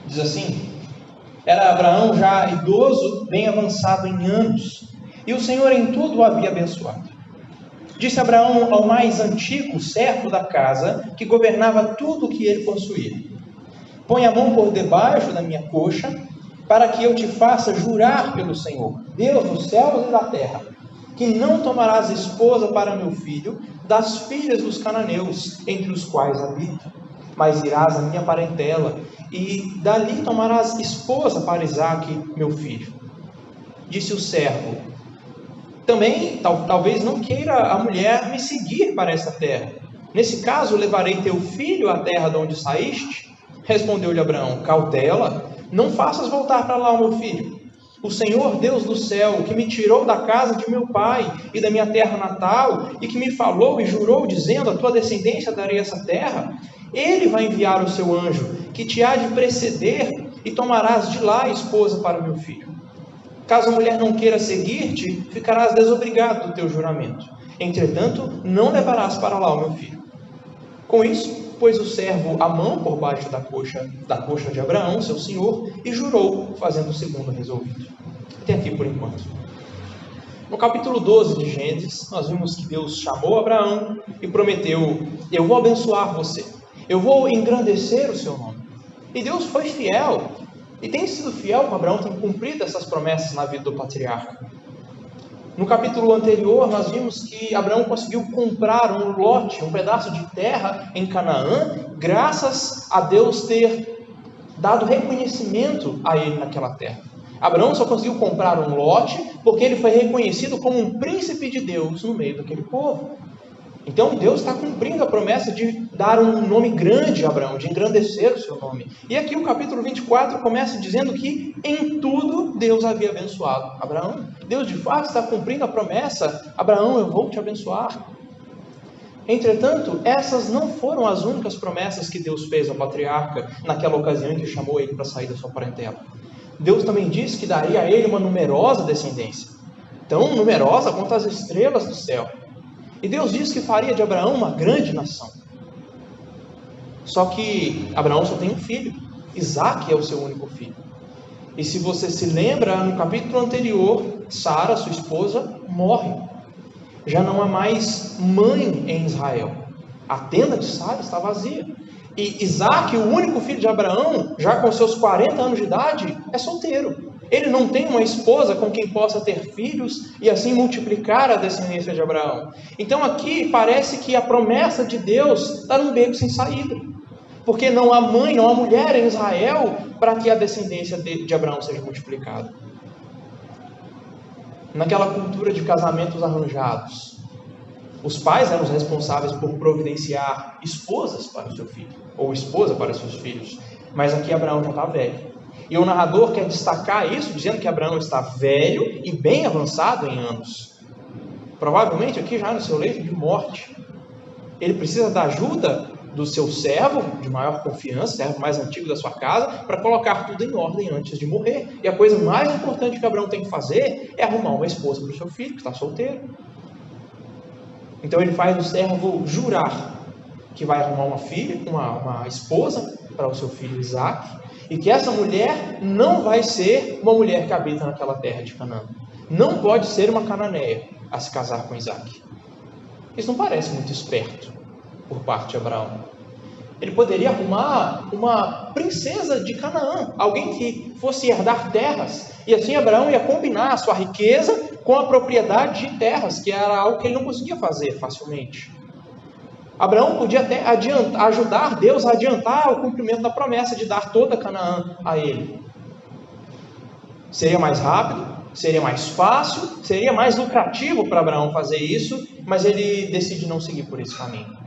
Diz assim: era Abraão já idoso, bem avançado em anos, e o Senhor em tudo o havia abençoado. Disse Abraão ao mais antigo servo da casa, que governava tudo o que ele possuía: põe a mão por debaixo da minha coxa, para que eu te faça jurar pelo Senhor, Deus dos céus e da terra, que não tomarás esposa para meu filho das filhas dos cananeus, entre os quais habito, mas irás à minha parentela, e dali tomarás esposa para Isaque, meu filho. Disse o servo: também talvez não queira a mulher me seguir para esta terra. Nesse caso, levarei teu filho à terra de onde saíste? Respondeu-lhe Abraão: cautela, não faças voltar para lá o meu filho. O Senhor Deus do céu, que me tirou da casa de meu pai e da minha terra natal, e que me falou e jurou, dizendo: a tua descendência darei essa terra, ele vai enviar o seu anjo, que te há de preceder, e tomarás de lá a esposa para meu filho. Caso a mulher não queira seguir-te, ficarás desobrigado do teu juramento. Entretanto, não levarás para lá o meu filho. Com isso, pôs o servo a mão por baixo da coxa de Abraão, seu senhor, e jurou, fazendo o segundo resolvido. Até aqui por enquanto. No capítulo 12 de Gênesis, nós vimos que Deus chamou Abraão e prometeu: eu vou abençoar você, eu vou engrandecer o seu nome. E Deus foi fiel, e tem sido fiel com Abraão, tem cumprido essas promessas na vida do patriarca. No capítulo anterior, nós vimos que Abraão conseguiu comprar um lote, um pedaço de terra em Canaã, graças a Deus ter dado reconhecimento a ele naquela terra. Abraão só conseguiu comprar um lote porque ele foi reconhecido como um príncipe de Deus no meio daquele povo. Então Deus está cumprindo a promessa de dar um nome grande a Abraão, de engrandecer o seu nome. E aqui o capítulo 24 começa dizendo que em tudo Deus havia abençoado Abraão. Deus de fato está cumprindo a promessa: Abraão, eu vou te abençoar. Entretanto, essas não foram as únicas promessas que Deus fez ao patriarca naquela ocasião em que chamou ele para sair da sua parentela. Deus também disse que daria a ele uma numerosa descendência, tão numerosa quanto as estrelas do céu. E Deus disse que faria de Abraão uma grande nação. Só que Abraão só tem um filho. Isaque é o seu único filho. E se você se lembra, no capítulo anterior, Sara, sua esposa, morre. Já não há mais mãe em Israel. A tenda de Sara está vazia. E Isaque, o único filho de Abraão, já com seus 40 anos de idade, é solteiro. Ele não tem uma esposa com quem possa ter filhos e assim multiplicar a descendência de Abraão. Então aqui parece que a promessa de Deus está num beco sem saída. Porque não há mãe, não há mulher em Israel para que a descendência de Abraão seja multiplicada. Naquela cultura de casamentos arranjados, os pais eram os responsáveis por providenciar esposas para o seu filho, ou esposa para os seus filhos. Mas aqui Abraão já está velho. E o narrador quer destacar isso, dizendo que Abraão está velho e bem avançado em anos. Provavelmente aqui já no seu leito de morte. Ele precisa da ajuda do seu servo, de maior confiança, servo mais antigo da sua casa, para colocar tudo em ordem antes de morrer. E a coisa mais importante que Abraão tem que fazer é arrumar uma esposa para o seu filho, que está solteiro. Então ele faz o servo jurar que vai arrumar uma filha, uma esposa para o seu filho Isaque, e que essa mulher não vai ser uma mulher que habita naquela terra de Canaã. Não pode ser uma cananeia a se casar com Isaque. Isso não parece muito esperto por parte de Abraão. Ele poderia arrumar uma princesa de Canaã, alguém que fosse herdar terras, e assim Abraão ia combinar a sua riqueza com a propriedade de terras, que era algo que ele não conseguia fazer facilmente. Abraão podia até ajudar Deus a adiantar o cumprimento da promessa de dar toda Canaã a ele. Seria mais rápido, seria mais fácil, seria mais lucrativo para Abraão fazer isso, mas ele decide não seguir por esse caminho.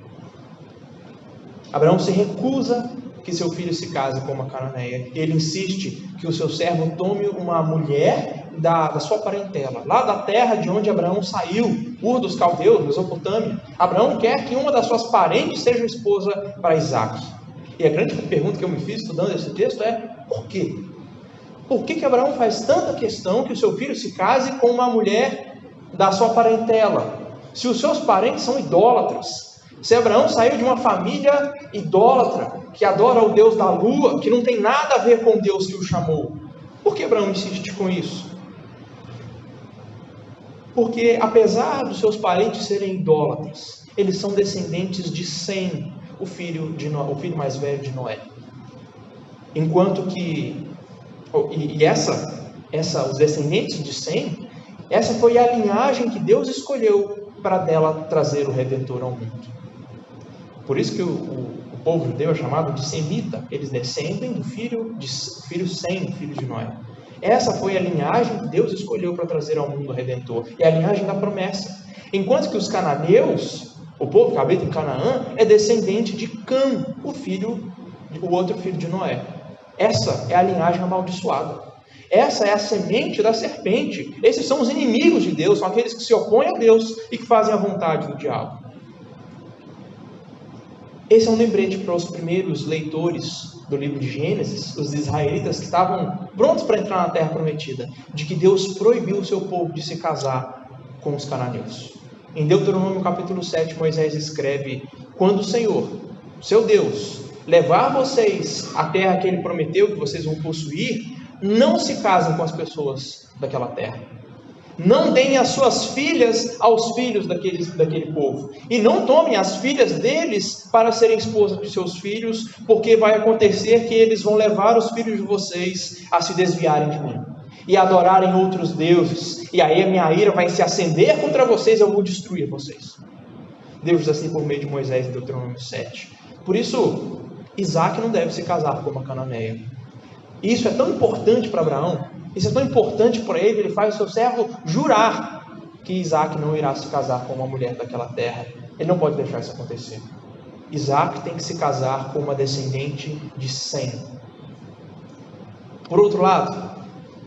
Abraão se recusa que seu filho se case com uma cananeia. Ele insiste que o seu servo tome uma mulher da sua parentela, lá da terra de onde Abraão saiu, Ur dos Caldeus, Mesopotâmia. Abraão quer que uma das suas parentes seja esposa para Isaque. E a grande pergunta que eu me fiz estudando esse texto é: por quê? Por que Abraão faz tanta questão que o seu filho se case com uma mulher da sua parentela? Se os seus parentes são idólatras, Se Abraão saiu de uma família idólatra, que adora o Deus da lua, que não tem nada a ver com o Deus que o chamou, por que Abraão insiste com isso? Porque apesar dos seus parentes serem idólatras, eles são descendentes de Sem, o filho mais velho de Noé. Enquanto que os descendentes de Sem, essa foi a linhagem que Deus escolheu para dela trazer o Redentor ao mundo. Por isso que o povo judeu é chamado de semita. Eles descendem do filho Sem, filho de Noé. Essa foi a linhagem que Deus escolheu para trazer ao mundo o Redentor. É a linhagem da promessa. Enquanto que os cananeus, o povo que habita em Canaã, é descendente de Cã, o outro filho de Noé. Essa é a linhagem amaldiçoada. Essa é a semente da serpente. Esses são os inimigos de Deus, são aqueles que se opõem a Deus e que fazem a vontade do diabo. Esse é um lembrete para os primeiros leitores do livro de Gênesis, os israelitas que estavam prontos para entrar na terra prometida, de que Deus proibiu o seu povo de se casar com os cananeus. Em Deuteronômio capítulo 7, Moisés escreve: quando o Senhor, seu Deus, levar vocês à terra que ele prometeu que vocês vão possuir, não se casem com as pessoas daquela terra. Não deem as suas filhas aos filhos daquele povo. E não tomem as filhas deles para serem esposas de seus filhos, porque vai acontecer que eles vão levar os filhos de vocês a se desviarem de mim e adorarem outros deuses. E aí a minha ira vai se acender contra vocês e eu vou destruir vocês. Deus diz assim por meio de Moisés em Deuteronômio 7. Por isso, Isaac não deve se casar com uma cananeia. Isso é tão importante para Abraão. Isso é tão importante para ele faz o seu servo jurar que Isaac não irá se casar com uma mulher daquela terra. Ele não pode deixar isso acontecer. Isaac tem que se casar com uma descendente de Sem. Por outro lado,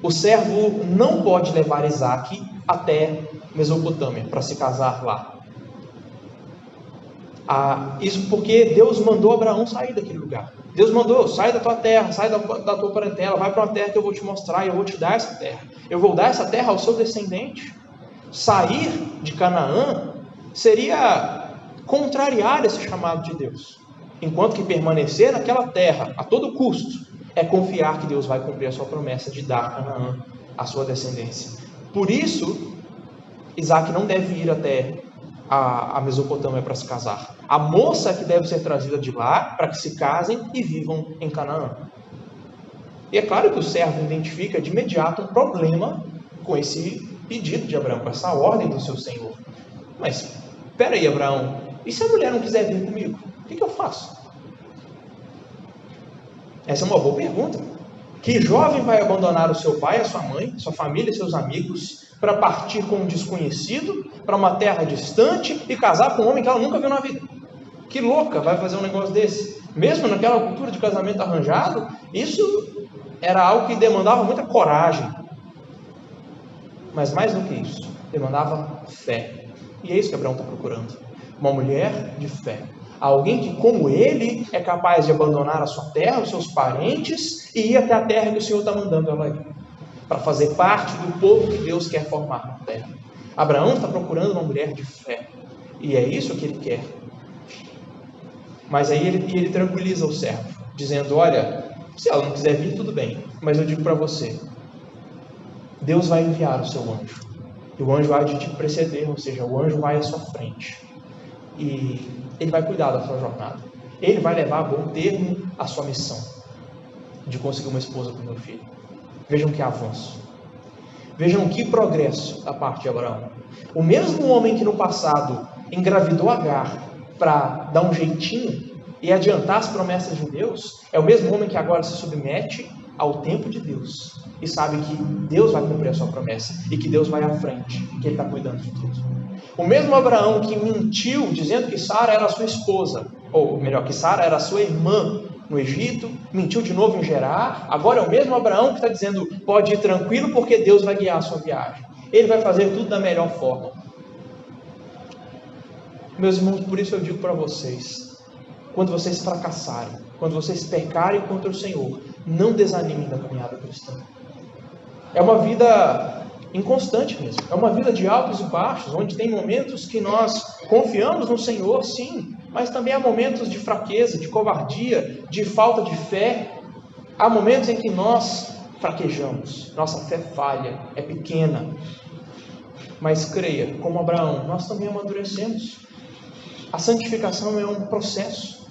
o servo não pode levar Isaac até Mesopotâmia para se casar lá. Isso porque Deus mandou Abraão sair daquele lugar. Deus mandou: sai da tua terra, sai da tua parentela, vai para uma terra que eu vou te mostrar e eu vou te dar essa terra. Eu vou dar essa terra ao seu descendente. Sair de Canaã seria contrariar esse chamado de Deus. Enquanto que permanecer naquela terra a todo custo é confiar que Deus vai cumprir a sua promessa de dar Canaã à sua descendência. Por isso, Isaac não deve ir até a Mesopotâmia para se casar. A moça que deve ser trazida de lá para que se casem e vivam em Canaã. E é claro que o servo identifica de imediato um problema com esse pedido de Abraão, com essa ordem do seu senhor. Mas, espera aí, Abraão, e se a mulher não quiser vir comigo? O que eu faço? Essa é uma boa pergunta. Que jovem vai abandonar o seu pai, a sua mãe, sua família e seus amigos para partir com um desconhecido para uma terra distante e casar com um homem que ela nunca viu na vida? Que louca vai fazer um negócio desse? Mesmo naquela cultura de casamento arranjado, isso era algo que demandava muita coragem. Mas mais do que isso, demandava fé. E é isso que Abraão está procurando. Uma mulher de fé. Alguém que, como ele, é capaz de abandonar a sua terra, os seus parentes, e ir até a terra que o Senhor está mandando ela ir, para fazer parte do povo que Deus quer formar na terra. Abraão está procurando uma mulher de fé. E é isso que ele quer. Mas aí ele tranquiliza o servo, dizendo: olha, se ela não quiser vir, tudo bem. Mas eu digo para você, Deus vai enviar o seu anjo. E o anjo vai te preceder, ou seja, o anjo vai à sua frente. E ele vai cuidar da sua jornada. Ele vai levar a bom termo a sua missão de conseguir uma esposa para o meu filho. Vejam que avanço. Vejam que progresso da parte de Abraão. O mesmo homem que no passado engravidou Agar para dar um jeitinho e adiantar as promessas de Deus, é o mesmo homem que agora se submete ao tempo de Deus e sabe que Deus vai cumprir a sua promessa e que Deus vai à frente, que Ele está cuidando de tudo. O mesmo Abraão que mentiu dizendo que Sara era sua esposa, ou melhor, que Sara era sua irmã no Egito, mentiu de novo em Gerar, agora é o mesmo Abraão que está dizendo: pode ir tranquilo porque Deus vai guiar a sua viagem. Ele vai fazer tudo da melhor forma. Meus irmãos, por isso eu digo para vocês, quando vocês fracassarem, quando vocês pecarem contra o Senhor, não desanimem da caminhada cristã. É uma vida inconstante mesmo, é uma vida de altos e baixos, onde tem momentos que nós confiamos no Senhor, sim, Mas também há momentos de fraqueza, de covardia, de falta de fé. Há momentos em que nós fraquejamos, nossa fé falha, é pequena. Mas creia, como Abraão, nós também amadurecemos. A santificação é um processo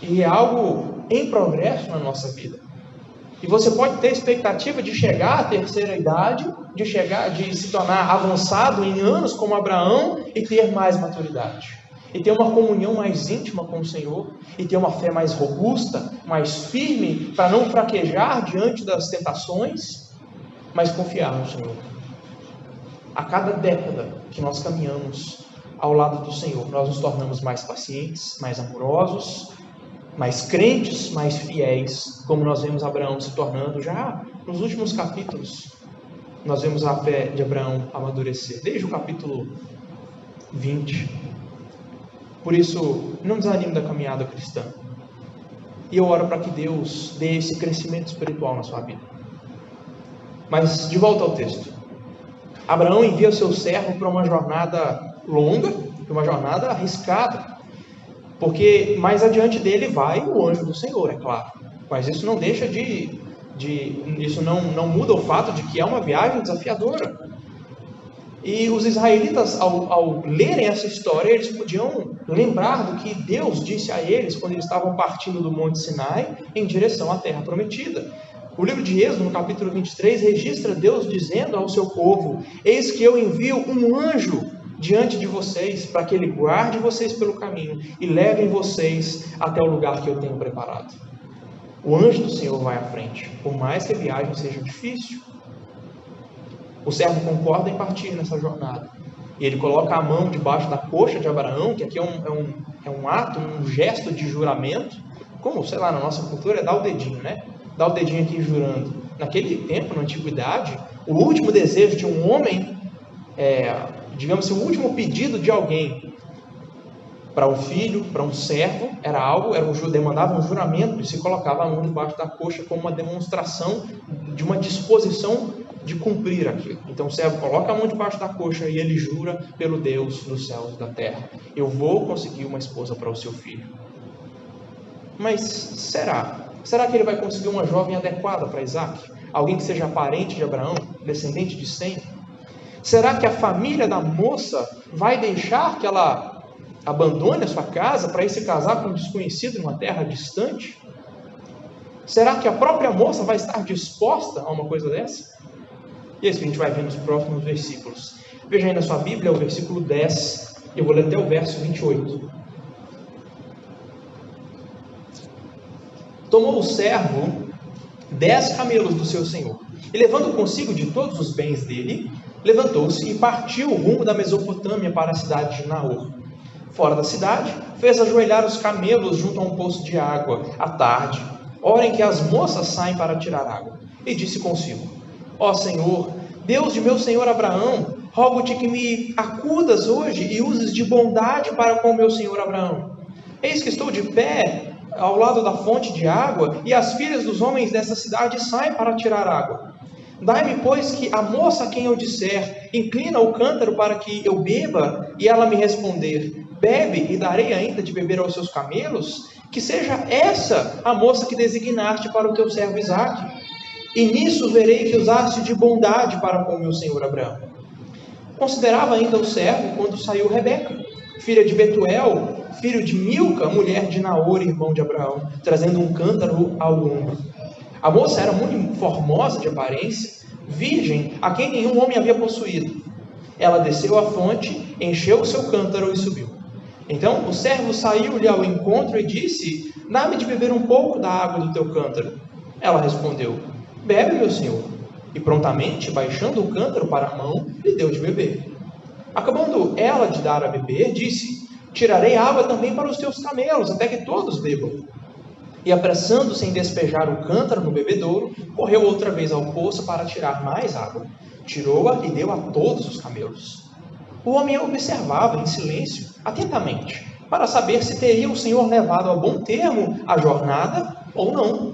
e é algo em progresso na nossa vida. E você pode ter expectativa de chegar à terceira idade, de se tornar avançado em anos como Abraão e ter mais maturidade. E ter uma comunhão mais íntima com o Senhor, e ter uma fé mais robusta, mais firme, para não fraquejar diante das tentações, mas confiar no Senhor. A cada década que nós caminhamos ao lado do Senhor, nós nos tornamos mais pacientes, mais amorosos, mais crentes, mais fiéis, como nós vemos Abraão se tornando já nos últimos capítulos. Nós vemos a fé de Abraão amadurecer, desde o capítulo 20. Por isso, não desanime da caminhada cristã. E eu oro para que Deus dê esse crescimento espiritual na sua vida. Mas, de volta ao texto. Abraão envia seu servo para uma jornada longa, uma jornada arriscada. Porque mais adiante dele vai o anjo do Senhor, é claro. Mas isso não deixa isso não muda o fato de que é uma viagem desafiadora. E os israelitas, ao lerem essa história, eles podiam lembrar do que Deus disse a eles quando eles estavam partindo do Monte Sinai em direção à terra prometida. O livro de Êxodo, no capítulo 23, registra Deus dizendo ao seu povo: eis que eu envio um anjo diante de vocês, para que ele guarde vocês pelo caminho e leve vocês até o lugar que eu tenho preparado. O anjo do Senhor vai à frente, por mais que a viagem seja difícil. O servo concorda em partir nessa jornada. E ele coloca a mão debaixo da coxa de Abraão, que aqui é um ato, um gesto de juramento. Como, sei lá, na nossa cultura é dar o dedinho, né? Dar o dedinho aqui jurando. Naquele tempo, na antiguidade, o último desejo de um homem, digamos assim, o último pedido de alguém para um filho, para um servo, demandava um juramento e se colocava a mão debaixo da coxa como uma demonstração de uma disposição de cumprir aquilo. Então o servo coloca a mão debaixo da coxa e ele jura pelo Deus dos céus e da terra: eu vou conseguir uma esposa para o seu filho. Mas será que ele vai conseguir uma jovem adequada para Isaac? Alguém que seja parente de Abraão, descendente de Sem? Será que a família da moça vai deixar que ela abandone a sua casa para ir se casar com um desconhecido em uma terra distante? Será que a própria moça vai estar disposta a uma coisa dessa? E é isso que a gente vai ver nos próximos versículos. Veja aí na sua Bíblia o versículo 10, eu vou ler até o verso 28. Tomou o servo 10 camelos do seu senhor, e levando consigo de todos os bens dele, levantou-se e partiu o rumo da Mesopotâmia para a cidade de Naor. Fora da cidade, fez ajoelhar os camelos junto a um poço de água, à tarde, hora em que as moças saem para tirar água, e disse consigo: ó Senhor, Deus de meu senhor Abraão, rogo-te que me acudas hoje e uses de bondade para com meu senhor Abraão. Eis que estou de pé ao lado da fonte de água, e as filhas dos homens dessa cidade saem para tirar água. Dai-me, pois, que a moça a quem eu disser, inclina o cântaro para que eu beba, e ela me responder, bebe e darei ainda de beber aos seus camelos, que seja essa a moça que designaste para o teu servo Isaque. E nisso verei que usaste de bondade para com o meu senhor Abraão. Considerava ainda o servo quando saiu Rebeca, filha de Betuel, filho de Milca, mulher de Naor, irmão de Abraão, trazendo um cântaro ao ombro. A moça era muito formosa de aparência, virgem, a quem nenhum homem havia possuído. Ela desceu à fonte, encheu o seu cântaro e subiu. Então o servo saiu-lhe ao encontro e disse: dá-me de beber um pouco da água do teu cântaro. Ela respondeu: bebe, meu senhor. E prontamente, baixando o cântaro para a mão, lhe deu de beber. Acabando ela de dar a beber, disse: tirarei água também para os teus camelos, até que todos bebam. E apressando-se em despejar o cântaro no bebedouro, correu outra vez ao poço para tirar mais água. Tirou-a e deu a todos os camelos. O homem a observava em silêncio, atentamente, para saber se teria o Senhor levado a bom termo a jornada ou não.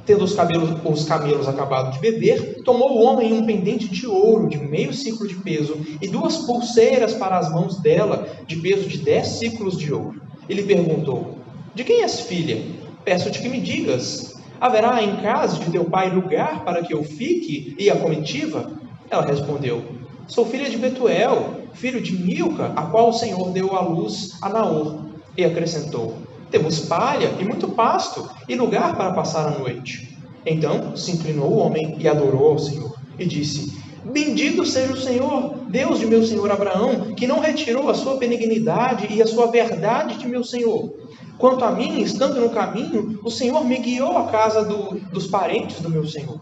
Tendo os camelos acabado de beber, tomou o homem um pendente de ouro de meio ciclo de peso e 2 pulseiras para as mãos dela, de peso de 10 ciclos de ouro. e lhe perguntou: de quem és filha? Peço-te que me digas. Haverá em casa de teu pai lugar para que eu fique e a comitiva? Ela respondeu: sou filha de Betuel, filho de Milca, a qual o Senhor deu à luz a Naor. E acrescentou: temos palha e muito pasto, e lugar para passar a noite. Então se inclinou o homem e adorou ao Senhor, e disse: bendito seja o Senhor, Deus de meu senhor Abraão, que não retirou a sua benignidade e a sua verdade de meu senhor. Quanto a mim, estando no caminho, o Senhor me guiou à casa dos parentes do meu senhor.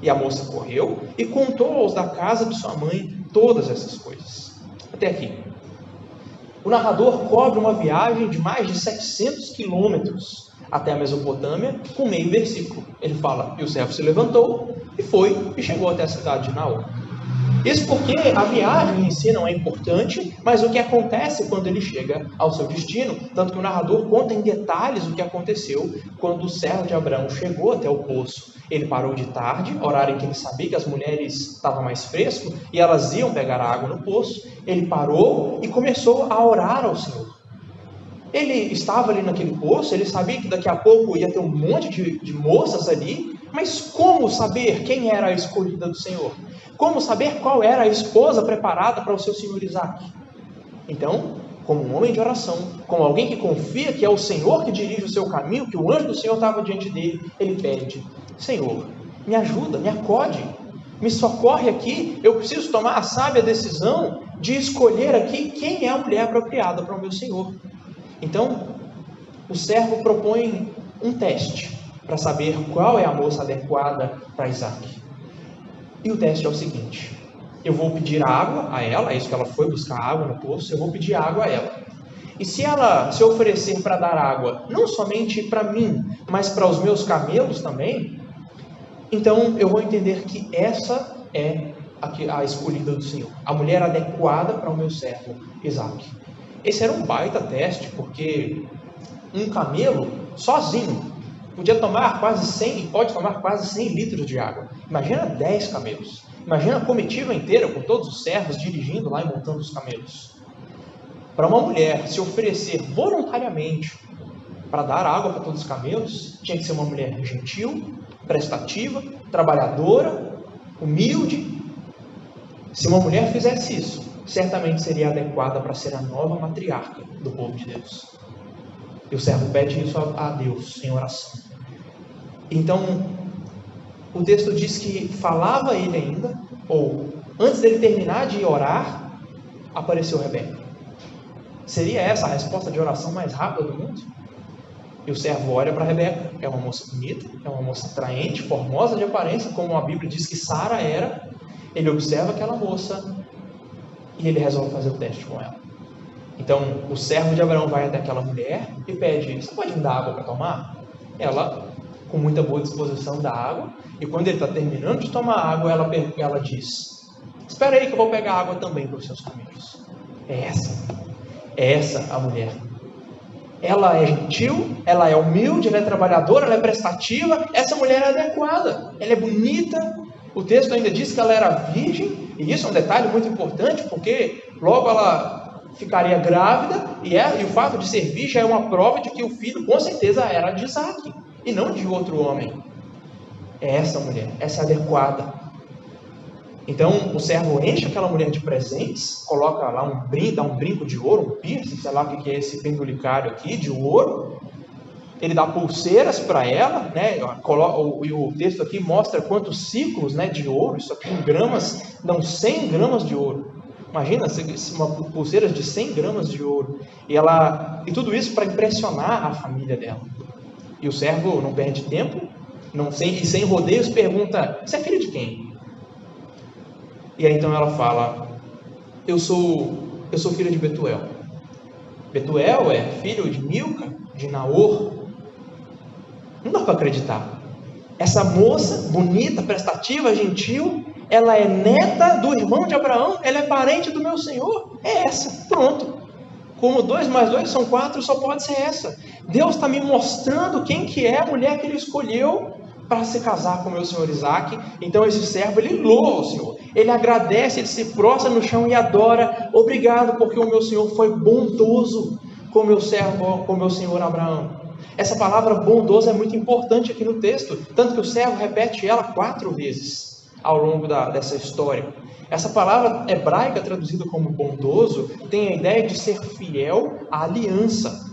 E a moça correu e contou aos da casa de sua mãe todas essas coisas. Até aqui. O narrador cobre uma viagem de mais de 700 quilômetros até a Mesopotâmia com meio versículo. Ele fala: e o servo se levantou e foi e chegou até a cidade de Naor. Isso porque a viagem em si não é importante, mas o que acontece quando ele chega ao seu destino, tanto que o narrador conta em detalhes o que aconteceu quando o servo de Abraão chegou até o poço. Ele parou de tarde, horário em que ele sabia que as mulheres estavam mais fresco e elas iam pegar água no poço. Ele parou e começou a orar ao Senhor. Ele estava ali naquele poço, ele sabia que daqui a pouco ia ter um monte de moças ali, mas como saber quem era a escolhida do Senhor? Como saber qual era a esposa preparada para o seu senhor Isaque? Então, como um homem de oração, como alguém que confia que é o Senhor que dirige o seu caminho, que o anjo do Senhor estava diante dele, ele pede: Senhor, me ajuda, me acode, me socorre aqui, eu preciso tomar a sábia decisão de escolher aqui quem é a mulher apropriada para o meu Senhor. Então, o servo propõe um teste para saber qual é a moça adequada para Isaque. E o teste é o seguinte: eu vou pedir água a ela, é isso que ela foi buscar água no poço, eu vou pedir água a ela. E se ela se oferecer para dar água, não somente para mim, mas para os meus camelos também, então eu vou entender que essa é a escolhida do Senhor, a mulher adequada para o meu servo Isaque. Esse era um baita teste, porque um camelo sozinho podia tomar quase 100, pode tomar quase 100 litros de água. Imagina 10 camelos. Imagina a comitiva inteira, com todos os servos dirigindo lá e montando os camelos. Para uma mulher se oferecer voluntariamente para dar água para todos os camelos, tinha que ser uma mulher gentil, prestativa, trabalhadora, humilde. Se uma mulher fizesse isso, certamente seria adequada para ser a nova matriarca do povo de Deus. E o servo pede isso a Deus em oração. Então, o texto diz que falava ele ainda, ou antes dele terminar de orar, apareceu Rebeca. Seria essa a resposta de oração mais rápida do mundo? E o servo olha para Rebeca, é uma moça bonita, é uma moça atraente, formosa de aparência, como a Bíblia diz que Sara era. Ele observa aquela moça e ele resolve fazer o teste com ela. Então, o servo de Abraão vai até aquela mulher e pede: você pode me dar água para tomar? Ela, com muita boa disposição, dá água. E quando ele está terminando de tomar água, ela diz: espera aí que eu vou pegar água também para os seus camelos. É essa a mulher. Ela é gentil, ela é humilde, ela é trabalhadora, ela é prestativa. Essa mulher é adequada, ela é bonita. O texto ainda diz que ela era virgem, e isso é um detalhe muito importante, porque logo ela ficaria grávida, e o fato de ser virgem é uma prova de que o filho com certeza era de Isaque, e não de outro homem. É essa mulher, essa é adequada. Então o servo enche aquela mulher de presentes, coloca lá dá um brinco de ouro, um piercing, sei lá o que é esse pendulicário aqui, de ouro. Ele dá pulseiras para ela, né? E o texto aqui mostra quantos ciclos, né, de ouro. Isso aqui em gramas, dão 100 gramas de ouro. Imagina, uma pulseira de 100 gramas de ouro. E tudo isso para impressionar a família dela. E o servo não perde tempo, e sem rodeios pergunta: você é filho de quem? E aí então ela fala: eu sou filha de Betuel. Betuel é filho de Milca, de Naor. Não dá para acreditar. Essa moça, bonita, prestativa, gentil, ela é neta do irmão de Abraão, ela é parente do meu Senhor. É essa, pronto. Como 2 mais 2 são 4, só pode ser essa. Deus está me mostrando quem que é a mulher que ele escolheu para se casar com o meu senhor Isaque. Então esse servo, ele louva o Senhor, ele agradece, ele se prostra no chão e adora: obrigado porque o meu Senhor foi bondoso com meu servo, com meu senhor Abraão. Essa palavra bondoso é muito importante aqui no texto, tanto que o servo repete ela 4 vezes ao longo dessa história. Essa palavra hebraica traduzida como bondoso tem a ideia de ser fiel à aliança.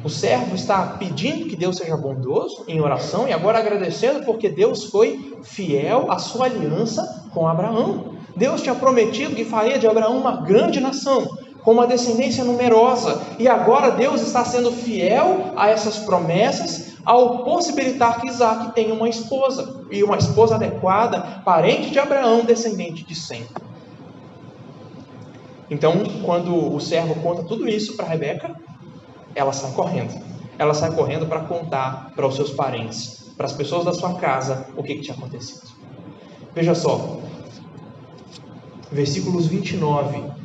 O servo está pedindo que Deus seja bondoso em oração e agora agradecendo porque Deus foi fiel à sua aliança com Abraão. Deus tinha prometido que faria de Abraão uma grande nação, com uma descendência numerosa. E agora Deus está sendo fiel a essas promessas ao possibilitar que Isaac tenha uma esposa. E uma esposa adequada, parente de Abraão, descendente de Sem. Então, quando o servo conta tudo isso para Rebeca, ela sai correndo. Ela sai correndo para contar para os seus parentes, para as pessoas da sua casa, o que tinha acontecido. Veja só, versículos 29.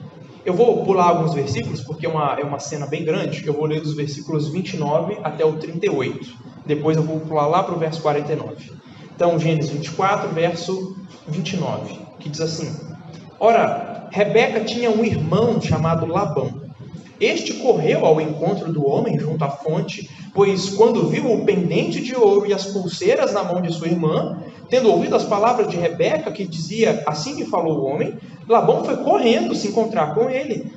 Eu vou pular alguns versículos, porque é uma cena bem grande. Eu vou ler dos versículos 29 até o 38. Depois eu vou pular lá para o verso 49. Então, Gênesis 24, verso 29, que diz assim: Ora, Rebeca tinha um irmão chamado Labão. Este correu ao encontro do homem junto à fonte, pois quando viu o pendente de ouro e as pulseiras na mão de sua irmã, tendo ouvido as palavras de Rebeca, que dizia, assim me falou o homem, Labão foi correndo se encontrar com ele.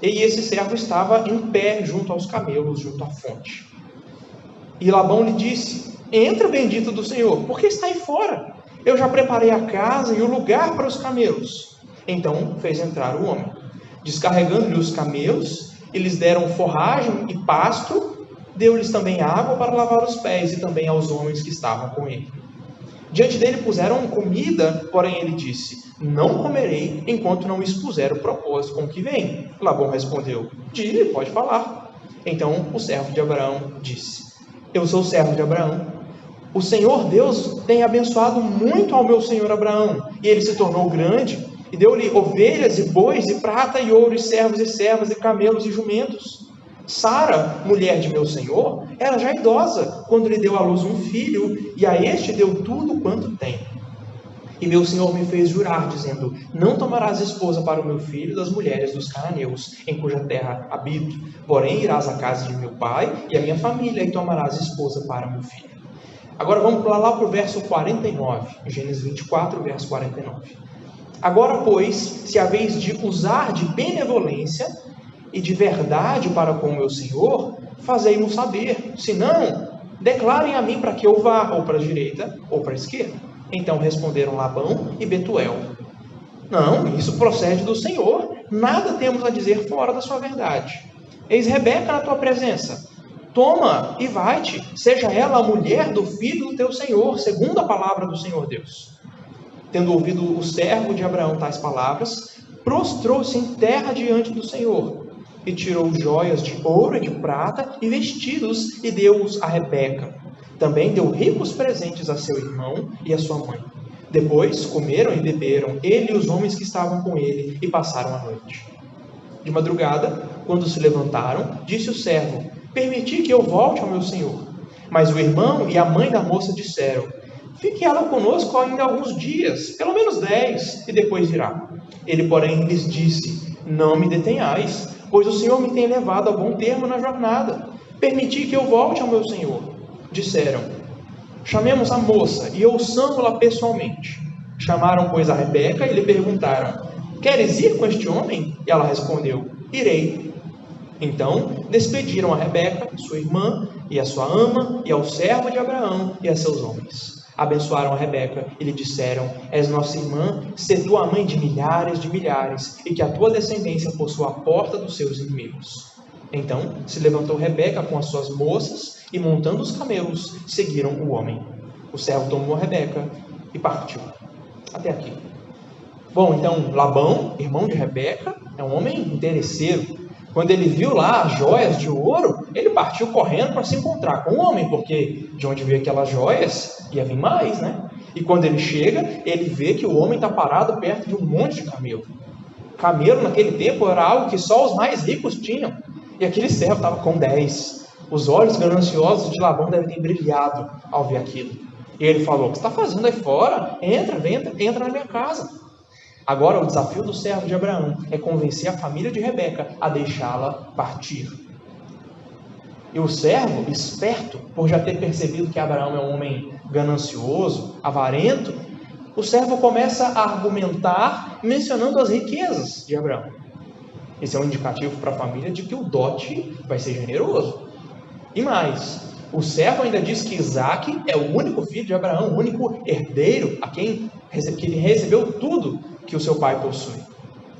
E esse servo estava em pé junto aos camelos, junto à fonte. E Labão lhe disse: Entra, bendito do Senhor, porque está aí fora? Eu já preparei a casa e o lugar para os camelos. Então fez entrar o homem. Descarregando-lhe os camelos, eles deram forragem e pasto, deu-lhes também água para lavar os pés e também aos homens que estavam com ele. Diante dele puseram comida, porém ele disse: Não comerei enquanto não expuser o propósito com que vem. Labão respondeu: Diga, pode falar. Então o servo de Abraão disse: Eu sou servo de Abraão. O Senhor Deus tem abençoado muito ao meu senhor Abraão, e ele se tornou grande, e deu-lhe ovelhas e bois, e prata e ouro, e servos e servas, e camelos e jumentos. Sara, mulher de meu senhor, era já idosa, quando lhe deu à luz um filho, e a este deu tudo quanto tem. E meu senhor me fez jurar, dizendo: Não tomarás esposa para o meu filho das mulheres dos cananeus, em cuja terra habito. Porém irás à casa de meu pai e à minha família, e tomarás esposa para meu filho. Agora vamos lá para o verso 49, Gênesis 24, verso 49. Agora, pois, se haveis de usar de benevolência e de verdade para com o meu senhor, fazei-mo saber. Se não, declarem a mim para que eu vá, ou para a direita, ou para a esquerda. Então responderam Labão e Betuel: Não, isso procede do Senhor. Nada temos a dizer fora da sua verdade. Eis Rebeca na tua presença. Toma e vai-te, seja ela a mulher do filho do teu senhor, segundo a palavra do Senhor Deus. Tendo ouvido o servo de Abraão tais palavras, prostrou-se em terra diante do Senhor, e tirou joias de ouro e de prata e vestidos, e deu-os a Rebeca. Também deu ricos presentes a seu irmão e a sua mãe. Depois comeram e beberam, ele e os homens que estavam com ele, e passaram a noite. De madrugada, quando se levantaram, disse o servo: Permiti que eu volte ao meu senhor. Mas o irmão e a mãe da moça disseram: Fique ela conosco ainda alguns dias, pelo menos 10, e depois irá. Ele, porém, lhes disse: Não me detenhais, pois o Senhor me tem levado a bom termo na jornada. Permiti que eu volte ao meu senhor. Disseram: Chamemos a moça e ouçamo-la pessoalmente. Chamaram, pois, a Rebeca e lhe perguntaram: Queres ir com este homem? E ela respondeu: Irei. Então despediram a Rebeca, sua irmã, e a sua ama, e ao servo de Abraão, e a seus homens. Abençoaram a Rebeca e lhe disseram: És nossa irmã, sê tu a mãe de milhares, e que a tua descendência possua a porta dos seus inimigos. Então se levantou Rebeca com as suas moças, e montando os camelos, seguiram o homem. O servo tomou a Rebeca e partiu. Até aqui. Bom, então Labão, irmão de Rebeca, é um homem interesseiro. Quando ele viu lá as joias de ouro, ele partiu correndo para se encontrar com o homem, porque de onde veio aquelas joias, ia vir mais, né? E quando ele chega, ele vê que o homem está parado perto de um monte de camelo. Camelo, naquele tempo, era algo que só os mais ricos tinham. E aquele servo estava com 10. Os olhos gananciosos de Labão devem ter brilhado ao ver aquilo. E ele falou: O que você está fazendo aí fora? Entra na minha casa. Agora o desafio do servo de Abraão é convencer a família de Rebeca a deixá-la partir. E o servo, esperto, por já ter percebido que Abraão é um homem ganancioso, avarento, o servo começa a argumentar mencionando as riquezas de Abraão. Esse é um indicativo para a família de que o dote vai ser generoso. E mais, o servo ainda diz que Isaque é o único filho de Abraão, o único herdeiro a quem ele recebeu tudo que o seu pai possui.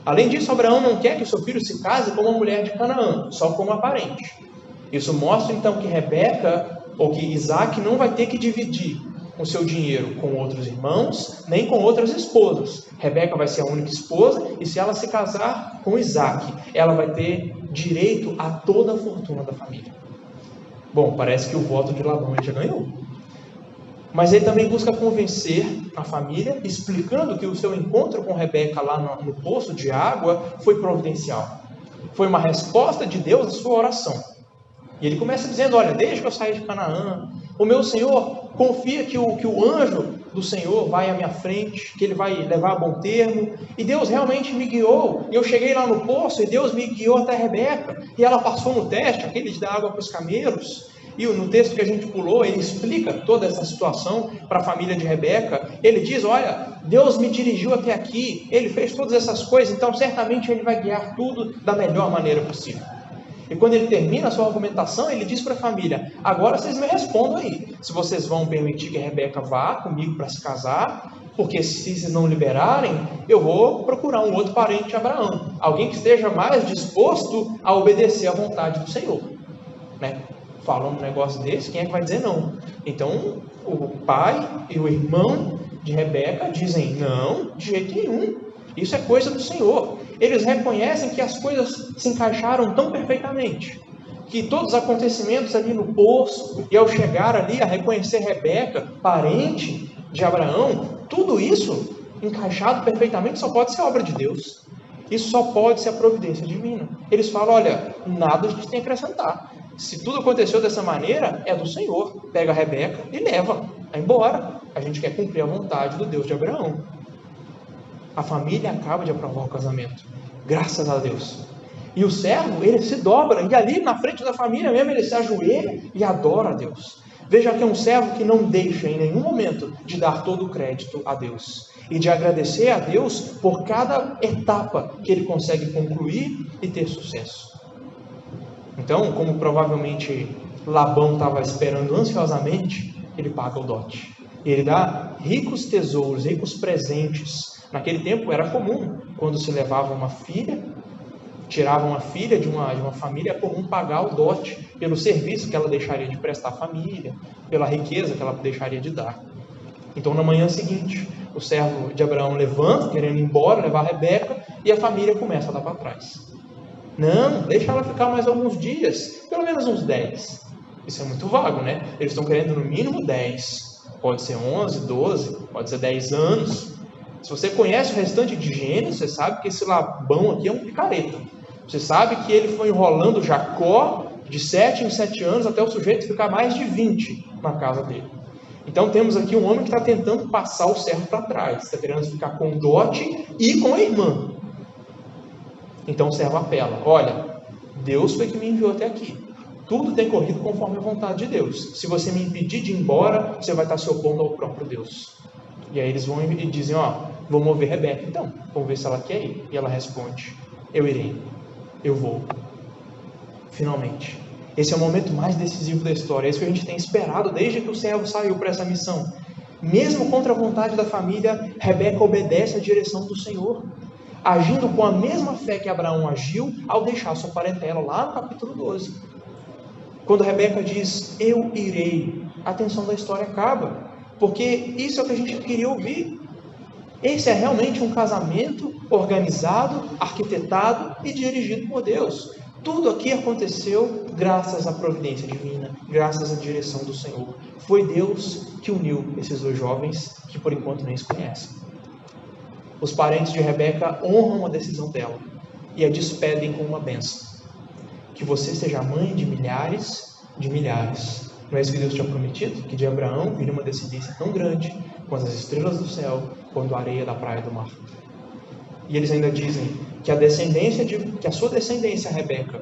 Além disso, Abraão não quer que o seu filho se case com uma mulher de Canaã, só com uma parente. Isso mostra então que Rebeca, ou que Isaque, não vai ter que dividir o seu dinheiro com outros irmãos, nem com outras esposas. Rebeca vai ser a única esposa, e se ela se casar com Isaque, ela vai ter direito a toda a fortuna da família. Bom, parece que o voto de Labão ele já ganhou. Mas ele também busca convencer a família, explicando que o seu encontro com Rebeca lá no poço de água foi providencial. Foi uma resposta de Deus à sua oração. E ele começa dizendo, olha, desde que eu saí de Canaã, o meu Senhor confia que o anjo do Senhor vai à minha frente, que ele vai levar a bom termo. E Deus realmente me guiou. E eu cheguei lá no poço e Deus me guiou até Rebeca. E ela passou no teste, aquele de dar água para os camelos. E no texto que a gente pulou, ele explica toda essa situação para a família de Rebeca. Ele diz, olha, Deus me dirigiu até aqui, Ele fez todas essas coisas, então certamente Ele vai guiar tudo da melhor maneira possível. E quando ele termina a sua argumentação, ele diz para a família, agora vocês me respondam aí, se vocês vão permitir que a Rebeca vá comigo para se casar, porque se vocês não liberarem, eu vou procurar um outro parente de Abraão, alguém que esteja mais disposto a obedecer à vontade do Senhor. Né? Falando um negócio desse, quem é que vai dizer não? Então, o pai e o irmão de Rebeca dizem, não, de jeito nenhum, isso é coisa do Senhor. Eles reconhecem que as coisas se encaixaram tão perfeitamente, que todos os acontecimentos ali no poço, e ao chegar ali a reconhecer Rebeca, parente de Abraão, tudo isso encaixado perfeitamente só pode ser obra de Deus. Isso só pode ser a providência divina. Eles falam, olha, nada a gente tem a acrescentar. Se tudo aconteceu dessa maneira, é do Senhor. Pega a Rebeca e leva, vai embora. A gente quer cumprir a vontade do Deus de Abraão. A família acaba de aprovar o casamento. Graças a Deus. E o servo, ele se dobra. E ali na frente da família mesmo, ele se ajoelha e adora a Deus. Veja que é um servo que não deixa em nenhum momento de dar todo o crédito a Deus. E de agradecer a Deus por cada etapa que ele consegue concluir e ter sucesso. Então, como provavelmente Labão estava esperando ansiosamente, ele paga o dote. E ele dá ricos tesouros, ricos presentes. Naquele tempo era comum, quando se levava uma filha, tirava uma filha de uma família, é comum pagar o dote pelo serviço que ela deixaria de prestar à família, pela riqueza que ela deixaria de dar. Então, na manhã seguinte, o servo de Abraão levanta, querendo ir embora, levar a Rebeca, e a família começa a dar para trás. Não, deixa ela ficar mais alguns dias, pelo menos uns 10. Isso é muito vago, né? Eles estão querendo no mínimo 10. Pode ser 11, 12, pode ser 10 anos. Se você conhece o restante de Gênesis, você sabe que esse Labão aqui é um picareta. Você sabe que ele foi enrolando Jacó de 7 em 7 anos até o sujeito ficar mais de 20 na casa dele. Então temos aqui um homem que está tentando passar o servo para trás, está querendo ficar com o dote e com a irmã. Então o servo apela, olha, Deus foi que me enviou até aqui. Tudo tem corrido conforme a vontade de Deus. Se você me impedir de ir embora, você vai estar se opondo ao próprio Deus. E aí eles vão e dizem, vou mover Rebeca. Então, vamos ver se ela quer ir. E ela responde, eu irei, eu vou. Finalmente. Esse é o momento mais decisivo da história. É isso que a gente tem esperado desde que o servo saiu para essa missão. Mesmo contra a vontade da família, Rebeca obedece à direção do Senhor, agindo com a mesma fé que Abraão agiu ao deixar sua parentela lá no capítulo 12. Quando Rebeca diz, eu irei, a tensão da história acaba, porque isso é o que a gente queria ouvir. Esse é realmente um casamento organizado, arquitetado e dirigido por Deus. Tudo aqui aconteceu graças à providência divina, graças à direção do Senhor. Foi Deus que uniu esses dois jovens que por enquanto nem se conhecem. Os parentes de Rebeca honram a decisão dela e a despedem com uma bênção. Que você seja mãe de milhares de milhares. Não é isso que Deus tinha prometido? Que de Abraão viria uma descendência tão grande quanto as estrelas do céu, quanto a areia da praia do mar. E eles ainda dizem que a sua descendência, Rebeca,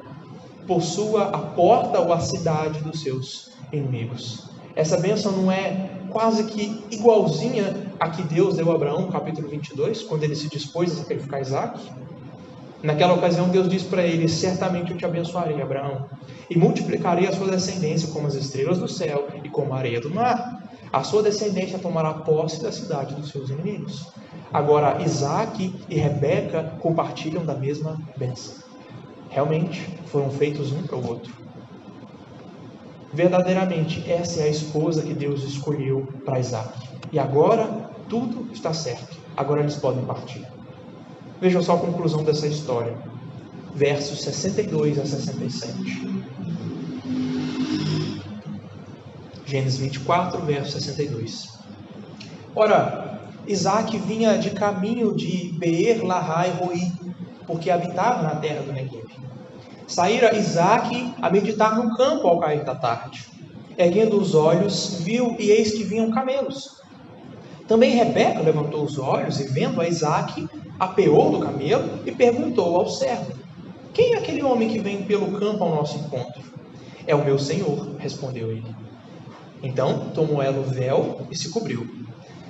possua a porta ou a cidade dos seus inimigos. Essa bênção não é quase que igualzinha a que Deus deu a Abraão no capítulo 22, quando ele se dispôs a sacrificar Isaac? Naquela ocasião, Deus disse para ele: certamente eu te abençoarei, Abraão, e multiplicarei a sua descendência como as estrelas do céu e como a areia do mar. A sua descendência tomará posse da cidade dos seus inimigos. Agora, Isaac e Rebeca compartilham da mesma bênção. Realmente, foram feitos um para o outro. Verdadeiramente, essa é a esposa que Deus escolheu para Isaac. E agora, tudo está certo. Agora eles podem partir. Vejam só a conclusão dessa história. Versos 62 a 67. Gênesis 24, verso 62. Ora, Isaac vinha de caminho de Beer-lahai-roi, porque habitava na terra do Neguev. Saíra Isaac a meditar no campo ao cair da tarde. Erguendo os olhos, viu e eis que vinham camelos. Também Rebeca levantou os olhos e, vendo a Isaac, apeou do camelo e perguntou ao servo: quem é aquele homem que vem pelo campo ao nosso encontro? É o meu senhor, respondeu ele. Então tomou ela o véu e se cobriu.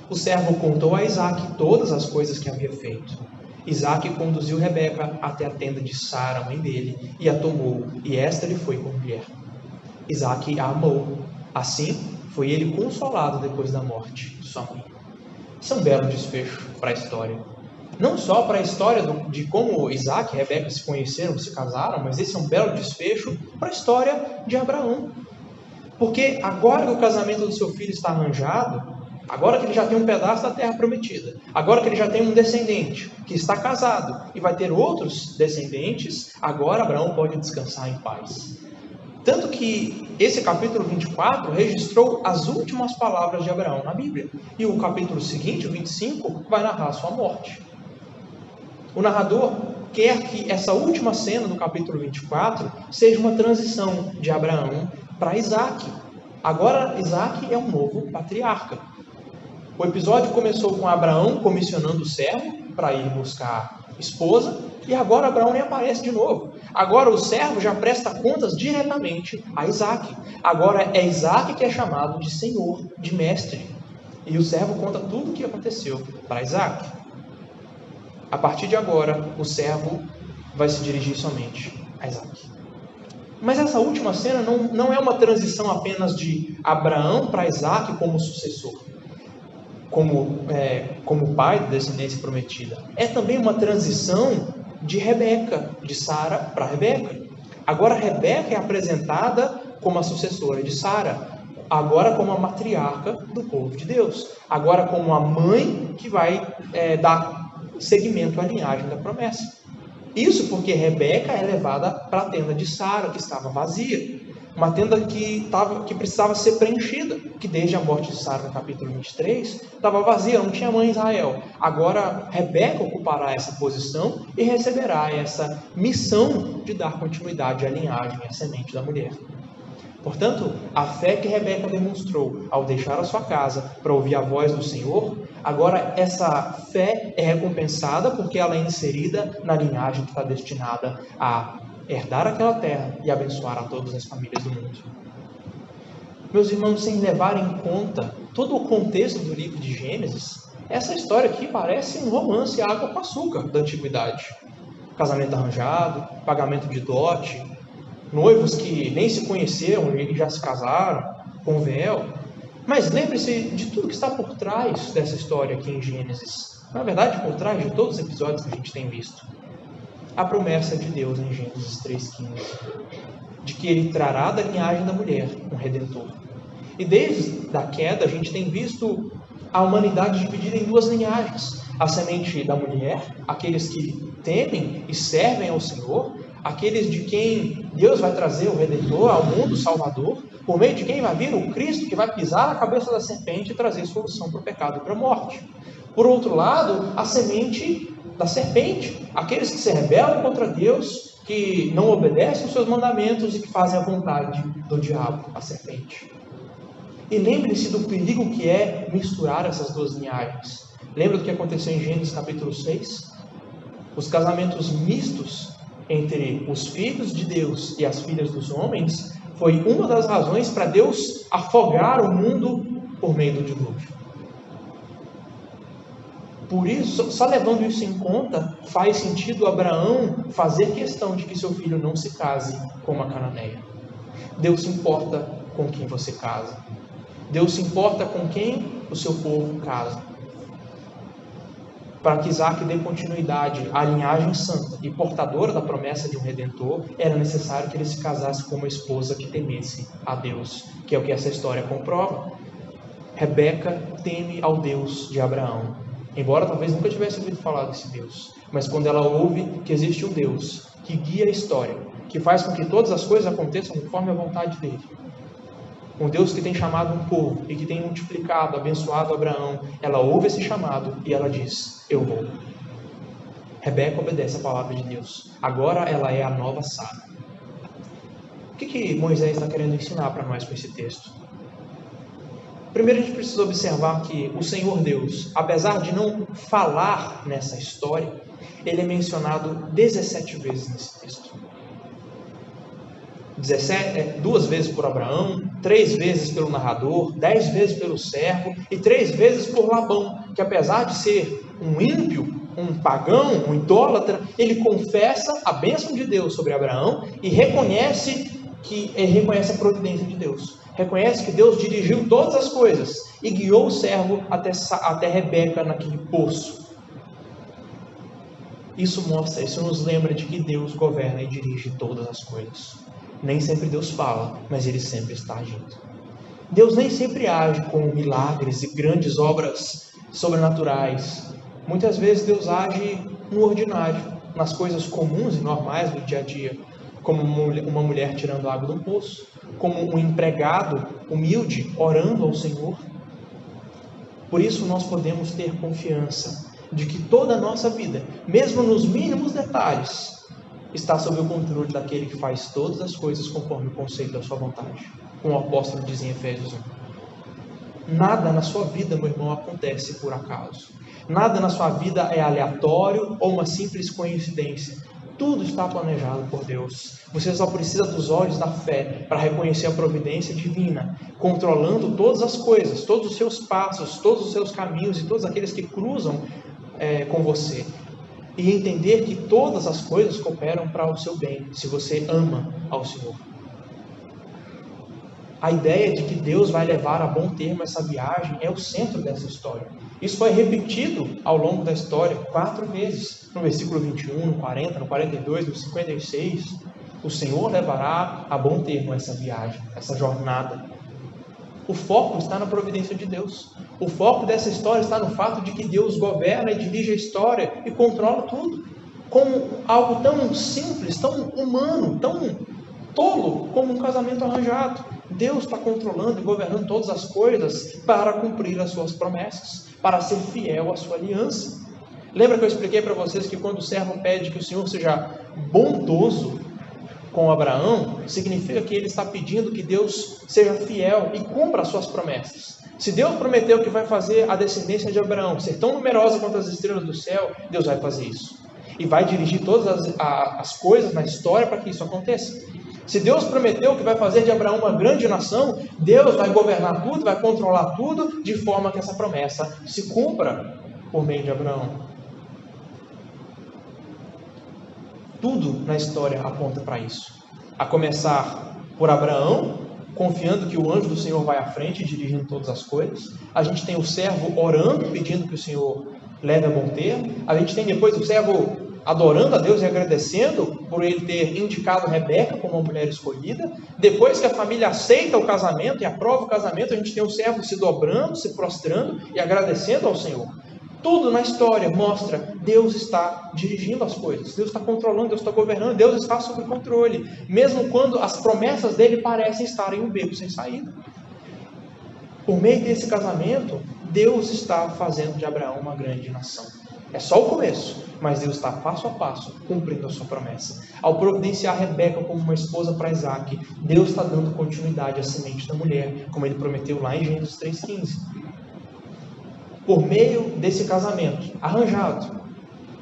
O servo contou a Isaac todas as coisas que havia feito. Isaac conduziu Rebeca até a tenda de Sara, mãe dele, e a tomou, e esta lhe foi como mulher. Isaac a amou. Assim foi ele consolado depois da morte de sua mãe. Isso é um belo desfecho para a história. Não só para a história de como Isaac e Rebeca se conheceram, se casaram, mas esse é um belo desfecho para a história de Abraão. Porque agora que o casamento do seu filho está arranjado, agora que ele já tem um pedaço da terra prometida, agora que ele já tem um descendente que está casado e vai ter outros descendentes, agora Abraão pode descansar em paz. Tanto que esse capítulo 24 registrou as últimas palavras de Abraão na Bíblia. E o capítulo seguinte, o 25, vai narrar a sua morte. O narrador quer que essa última cena do capítulo 24 seja uma transição de Abraão para Isaac. Agora Isaac é um novo patriarca. O episódio começou com Abraão comissionando o servo para ir buscar esposa, e agora Abraão nem aparece de novo. Agora o servo já presta contas diretamente a Isaac. Agora é Isaac que é chamado de senhor, de mestre. E o servo conta tudo o que aconteceu para Isaac. A partir de agora, o servo vai se dirigir somente a Isaac. Mas essa última cena não é uma transição apenas de Abraão para Isaac como sucessor, como pai da descendência prometida. É também uma transição de Rebeca, de Sara para Rebeca. Agora Rebeca é apresentada como a sucessora de Sara, agora como a matriarca do povo de Deus, agora como a mãe que vai dar seguimento à linhagem da promessa. Isso porque Rebeca é levada para a tenda de Sara, que estava vazia. Uma tenda que precisava ser preenchida, que desde a morte de Sara no capítulo 23, estava vazia, não tinha mãe em Israel. Agora Rebeca ocupará essa posição e receberá essa missão de dar continuidade à linhagem, à semente da mulher. Portanto, a fé que Rebeca demonstrou ao deixar a sua casa para ouvir a voz do Senhor, agora essa fé é recompensada porque ela é inserida na linhagem que está destinada a herdar aquela terra e abençoar a todas as famílias do mundo. Meus irmãos, sem levar em conta todo o contexto do livro de Gênesis, essa história aqui parece um romance água com açúcar da antiguidade. Casamento arranjado, pagamento de dote, noivos que nem se conheceram e já se casaram, com véu. Mas lembre-se de tudo que está por trás dessa história aqui em Gênesis. Na verdade, por trás de todos os episódios que a gente tem visto. A promessa de Deus em Gênesis 3,15, de que Ele trará da linhagem da mulher um Redentor. E desde a queda a gente tem visto a humanidade dividida em duas linhagens. A semente da mulher, aqueles que temem e servem ao Senhor, aqueles de quem Deus vai trazer o Redentor ao mundo, o Salvador, por meio de quem vai vir o Cristo, que vai pisar na cabeça da serpente e trazer solução para o pecado e para a morte. Por outro lado, a semente da serpente, aqueles que se rebelam contra Deus, que não obedecem os seus mandamentos e que fazem a vontade do diabo, a serpente. E lembre-se do perigo que é misturar essas duas linhagens. Lembra do que aconteceu em Gênesis capítulo 6? Os casamentos mistos entre os filhos de Deus e as filhas dos homens foi uma das razões para Deus afogar o mundo por meio do dilúvio. Por isso, só levando isso em conta, faz sentido Abraão fazer questão de que seu filho não se case com uma cananeia. Deus se importa com quem você casa. Deus se importa com quem o seu povo casa. Para que Isaac dê continuidade à linhagem santa e portadora da promessa de um Redentor, era necessário que ele se casasse com uma esposa que temesse a Deus, que é o que essa história comprova. Rebeca teme ao Deus de Abraão, embora talvez nunca tivesse ouvido falar desse Deus, mas quando ela ouve que existe um Deus que guia a história, que faz com que todas as coisas aconteçam conforme a vontade dele, um Deus que tem chamado um povo e que tem multiplicado, abençoado Abraão, ela ouve esse chamado e ela diz: eu vou. Rebeca obedece a palavra de Deus. Agora ela é a nova Sara. O que Moisés está querendo ensinar para nós com esse texto? Primeiro a gente precisa observar que o Senhor Deus, apesar de não falar nessa história, ele é mencionado 17 vezes nesse texto. 2 vezes por Abraão, 3 vezes pelo narrador, 10 vezes pelo servo e 3 vezes por Labão, que apesar de ser um ímpio, um pagão, um idólatra, ele confessa a bênção de Deus sobre Abraão e reconhece a providência de Deus. Reconhece que Deus dirigiu todas as coisas e guiou o servo até Rebeca naquele poço. Isso nos lembra de que Deus governa e dirige todas as coisas. Nem sempre Deus fala, mas Ele sempre está agindo. Deus nem sempre age com milagres e grandes obras sobrenaturais. Muitas vezes Deus age no ordinário, nas coisas comuns e normais do dia a dia, como uma mulher tirando água do poço, como um empregado humilde orando ao Senhor. Por isso nós podemos ter confiança de que toda a nossa vida, mesmo nos mínimos detalhes, está sob o controle daquele que faz todas as coisas conforme o conceito da sua vontade, como o apóstolo diz em Efésios 1. Nada na sua vida, meu irmão, acontece por acaso. Nada na sua vida é aleatório ou uma simples coincidência. Tudo está planejado por Deus. Você só precisa dos olhos da fé para reconhecer a providência divina, controlando todas as coisas, todos os seus passos, todos os seus caminhos e todos aqueles que cruzam com você. E entender que todas as coisas cooperam para o seu bem, se você ama ao Senhor. A ideia de que Deus vai levar a bom termo essa viagem é o centro dessa história. Isso foi repetido ao longo da história 4 vezes. No versículo 21, no 40, no 42, no 56. O Senhor levará a bom termo essa viagem, essa jornada. O foco está na providência de Deus. O foco dessa história está no fato de que Deus governa e dirige a história e controla tudo. Como algo tão simples, tão humano, tão tolo como um casamento arranjado. Deus está controlando e governando todas as coisas para cumprir as suas promessas, para ser fiel à sua aliança. Lembra que eu expliquei para vocês que quando o servo pede que o Senhor seja bondoso com Abraão, significa que ele está pedindo que Deus seja fiel e cumpra as suas promessas. Se Deus prometeu que vai fazer a descendência de Abraão ser tão numerosa quanto as estrelas do céu, Deus vai fazer isso. E vai dirigir todas as coisas na história para que isso aconteça. Se Deus prometeu que vai fazer de Abraão uma grande nação, Deus vai governar tudo, vai controlar tudo, de forma que essa promessa se cumpra por meio de Abraão. Tudo na história aponta para isso. A começar por Abraão, confiando que o anjo do Senhor vai à frente, dirigindo todas as coisas. A gente tem o servo orando, pedindo que o Senhor leve a bom termo. A gente tem depois o servo adorando a Deus e agradecendo por ele ter indicado Rebeca como uma mulher escolhida. Depois que a família aceita o casamento e aprova o casamento, a gente tem o servo se dobrando, se prostrando e agradecendo ao Senhor. Tudo na história mostra Deus está dirigindo as coisas, Deus está controlando, Deus está governando, Deus está sob controle, mesmo quando as promessas dele parecem estar em um beco sem saída. Por meio desse casamento, Deus está fazendo de Abraão uma grande nação. É só o começo, mas Deus está passo a passo cumprindo a sua promessa. Ao providenciar Rebeca como uma esposa para Isaac, Deus está dando continuidade à semente da mulher, como ele prometeu lá em Gênesis 3,15. Por meio desse casamento arranjado,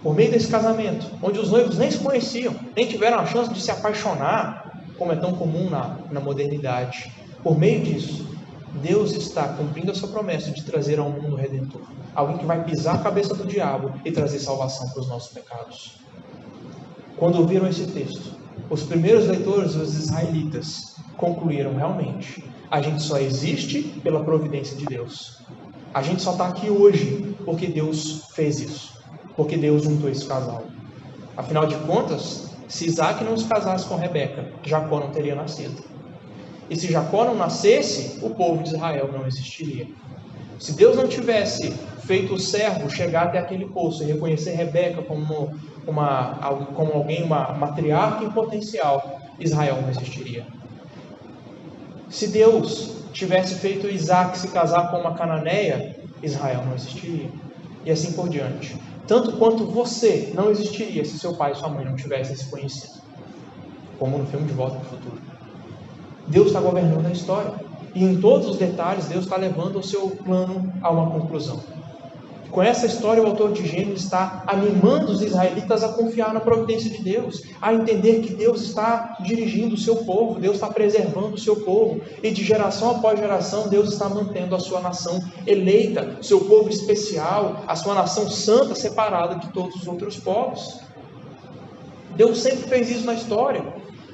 Por meio desse casamento, onde os noivos nem se conheciam, nem tiveram a chance de se apaixonar, como é tão comum na modernidade. Por meio disso, Deus está cumprindo a sua promessa de trazer ao mundo o Redentor. Alguém que vai pisar a cabeça do diabo e trazer salvação para os nossos pecados. Quando ouviram esse texto, os primeiros leitores, os israelitas, concluíram realmente: a gente só existe pela providência de Deus. A gente só está aqui hoje porque Deus fez isso. Porque Deus juntou esse casal. Afinal de contas, se Isaac não se casasse com Rebeca, Jacó não teria nascido. E se Jacó não nascesse, o povo de Israel não existiria. Se Deus não tivesse feito o servo chegar até aquele poço e reconhecer Rebeca como alguém, uma matriarca em potencial, Israel não existiria. Se Deus tivesse feito Isaac se casar com uma cananeia, Israel não existiria. E assim por diante. Tanto quanto você não existiria se seu pai e sua mãe não tivessem se conhecido. Como no filme De Volta para o Futuro. Deus está governando a história. E em todos os detalhes, Deus está levando o seu plano a uma conclusão. Com essa história, o autor de Gênesis está animando os israelitas a confiar na providência de Deus, a entender que Deus está dirigindo o seu povo, Deus está preservando o seu povo, e de geração após geração, Deus está mantendo a sua nação eleita, seu povo especial, a sua nação santa, separada de todos os outros povos. Deus sempre fez isso na história.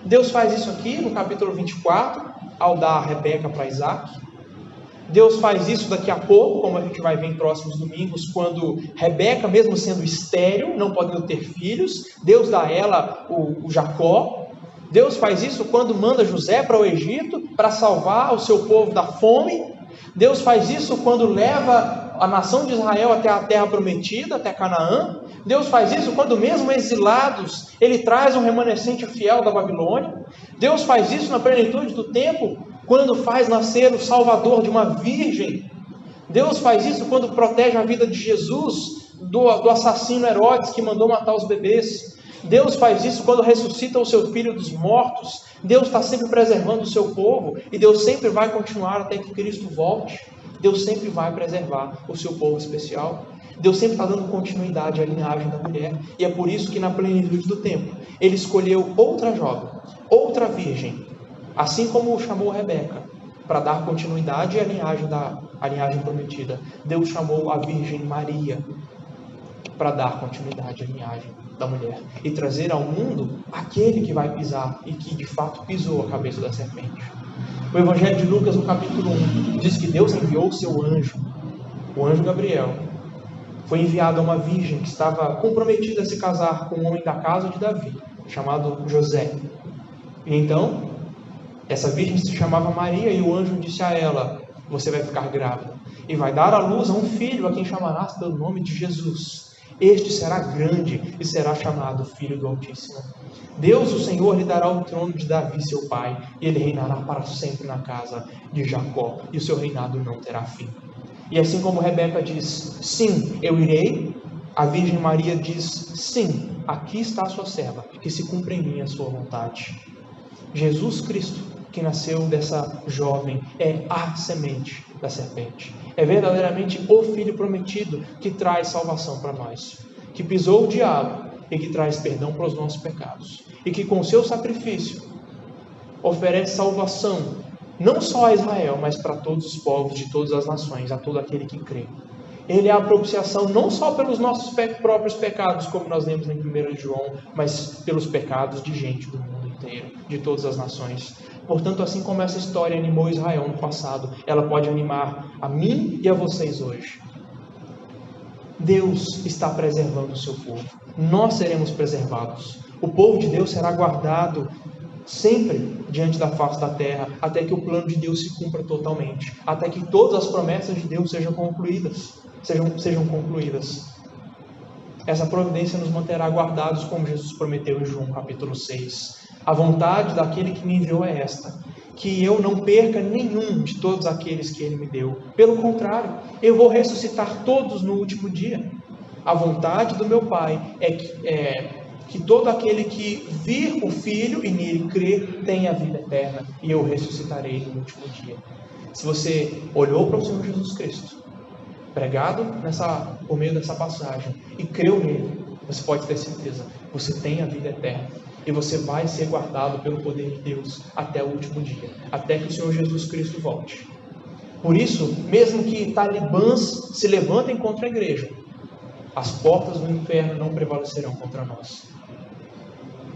Deus faz isso aqui no capítulo 24, ao dar a Rebeca para Isaac. Deus faz isso daqui a pouco, como a gente vai ver em próximos domingos, quando Rebeca, mesmo sendo estéril, não podendo ter filhos, Deus dá a ela o Jacó. Deus faz isso quando manda José para o Egito, para salvar o seu povo da fome. Deus faz isso quando leva a nação de Israel até a terra prometida, até Canaã. Deus faz isso quando, mesmo exilados, Ele traz um remanescente fiel da Babilônia. Deus faz isso na plenitude do tempo, quando faz nascer o Salvador de uma virgem. Deus faz isso quando protege a vida de Jesus do assassino Herodes, que mandou matar os bebês. Deus faz isso quando ressuscita o seu filho dos mortos. Deus está sempre preservando o seu povo, e Deus sempre vai continuar até que Cristo volte. Deus sempre vai preservar o seu povo especial. Deus sempre está dando continuidade à linhagem da mulher, e é por isso que na plenitude do tempo, Ele escolheu outra jovem, outra virgem, assim como chamou Rebeca, para dar continuidade à linhagem prometida. Deus chamou a Virgem Maria para dar continuidade à linhagem da mulher e trazer ao mundo aquele que vai pisar e que de fato pisou a cabeça da serpente. O Evangelho de Lucas, no capítulo 1, diz que Deus enviou o seu anjo, o anjo Gabriel. Foi enviado a uma virgem que estava comprometida a se casar com um homem da casa de Davi, chamado José. E então, essa virgem se chamava Maria, e o anjo disse a ela: você vai ficar grávida e vai dar à luz a um filho, a quem chamarás pelo nome de Jesus. Este será grande e será chamado Filho do Altíssimo. Deus, o Senhor, lhe dará o trono de Davi, seu pai, e ele reinará para sempre na casa de Jacó, e o seu reinado não terá fim. E assim como Rebeca diz: sim, eu irei, a Virgem Maria diz: sim, aqui está a sua serva, que se cumpra em mim a sua vontade. Jesus Cristo, que nasceu dessa jovem, é a semente da serpente. É verdadeiramente o Filho prometido que traz salvação para nós, que pisou o diabo e que traz perdão para os nossos pecados, e que com seu sacrifício oferece salvação não só a Israel, mas para todos os povos de todas as nações, a todo aquele que crê. Ele é a propiciação não só pelos nossos próprios pecados, como nós lemos em 1 João, mas pelos pecados de gente do mundo inteiro, de todas as nações. Portanto, assim como essa história animou Israel no passado, ela pode animar a mim e a vocês hoje. Deus está preservando o seu povo. Nós seremos preservados. O povo de Deus será guardado sempre diante da face da terra, até que o plano de Deus se cumpra totalmente, até que todas as promessas de Deus sejam concluídas. Essa providência nos manterá guardados, como Jesus prometeu em João capítulo 6. A vontade daquele que me enviou é esta: que eu não perca nenhum de todos aqueles que Ele me deu. Pelo contrário, eu vou ressuscitar todos no último dia. A vontade do meu Pai é que todo aquele que vir o Filho e nele crer tenha a vida eterna, e eu ressuscitarei no último dia. Se você olhou para o Senhor Jesus Cristo, pregado por meio dessa passagem, e creu nele, você pode ter certeza, você tem a vida eterna. E você vai ser guardado pelo poder de Deus até o último dia, até que o Senhor Jesus Cristo volte. Por isso, mesmo que talibãs se levantem contra a igreja, as portas do inferno não prevalecerão contra nós.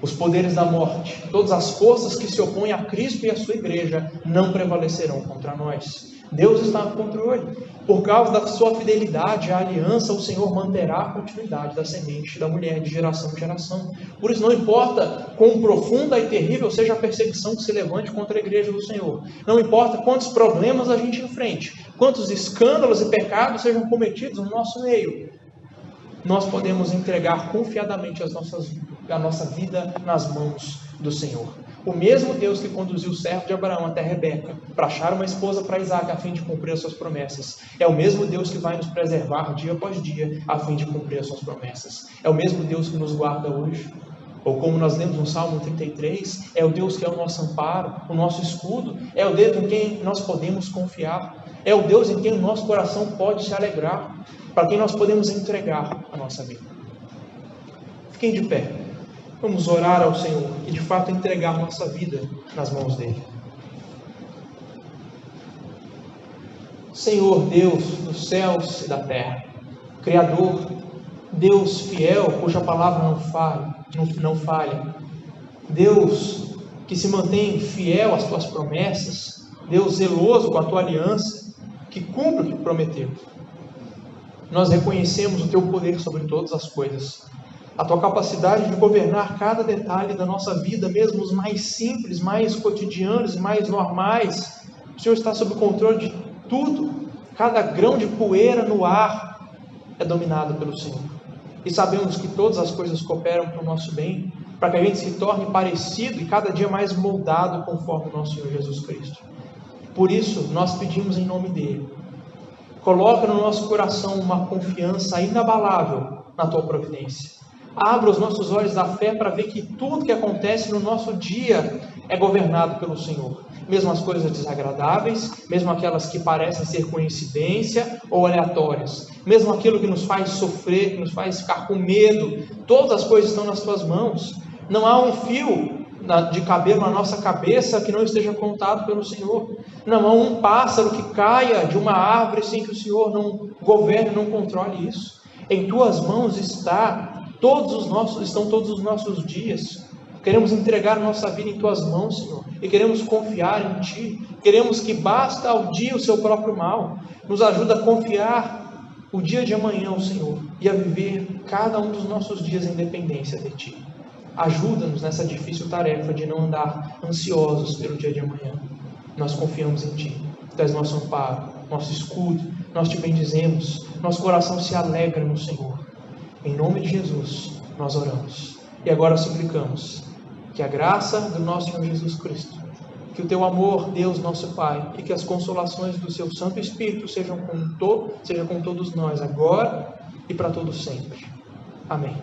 Os poderes da morte, todas as forças que se opõem a Cristo e a sua igreja, não prevalecerão contra nós. Deus está no controle. Por causa da sua fidelidade à aliança, o Senhor manterá a continuidade da semente da mulher de geração em geração. Por isso, não importa quão profunda e terrível seja a perseguição que se levante contra a igreja do Senhor, não importa quantos problemas a gente enfrente, quantos escândalos e pecados sejam cometidos no nosso meio, nós podemos entregar confiadamente a nossa vida nas mãos do Senhor. O mesmo Deus que conduziu o servo de Abraão até Rebeca para achar uma esposa para Isaac a fim de cumprir as suas promessas, é o mesmo Deus que vai nos preservar dia após dia a fim de cumprir as suas promessas. É o mesmo Deus que nos guarda hoje. Ou como nós lemos no Salmo 33, é o Deus que é o nosso amparo, o nosso escudo, é o Deus em quem nós podemos confiar, é o Deus em quem o nosso coração pode se alegrar, para quem nós podemos entregar a nossa vida. Fiquem de pé, vamos orar ao Senhor e de fato entregar nossa vida nas mãos dele. Senhor Deus dos céus e da terra, Criador, Deus fiel, cuja palavra não falha, Deus que se mantém fiel às tuas promessas, Deus zeloso com a tua aliança, que cumpre o que prometeu. Nós reconhecemos o teu poder sobre todas as coisas, a tua capacidade de governar cada detalhe da nossa vida, mesmo os mais simples, mais cotidianos e mais normais. O Senhor está sob o controle de tudo. Cada grão de poeira no ar é dominado pelo Senhor. E sabemos que todas as coisas cooperam para o nosso bem, para que a gente se torne parecido e cada dia mais moldado conforme o nosso Senhor Jesus Cristo. Por isso, nós pedimos em nome dele, coloca no nosso coração uma confiança inabalável na tua providência. Abra os nossos olhos da fé para ver que tudo que acontece no nosso dia é governado pelo Senhor. Mesmo as coisas desagradáveis, mesmo aquelas que parecem ser coincidência ou aleatórias, mesmo aquilo que nos faz sofrer, que nos faz ficar com medo, todas as coisas estão nas tuas mãos. Não há um fio de cabelo na nossa cabeça que não esteja contado pelo Senhor. Não há um pássaro que caia de uma árvore sem que o Senhor não governe, não controle isso. Em tuas mãos estão todos os nossos dias. Queremos entregar nossa vida em tuas mãos, Senhor, e queremos confiar em ti. Queremos que basta ao dia o seu próprio mal. Nos ajuda a confiar o dia de amanhã ao Senhor e a viver cada um dos nossos dias em dependência de ti. Ajuda-nos nessa difícil tarefa de não andar ansiosos pelo dia de amanhã. Nós confiamos em ti. Tu és nosso amparo, nosso escudo. Nós te bendizemos. Nosso coração se alegra no Senhor. Em nome de Jesus, nós oramos. E agora suplicamos que a graça do nosso Senhor Jesus Cristo, que o teu amor, Deus nosso Pai, e que as consolações do seu Santo Espírito sejam com todos nós, agora e para todo sempre. Amém.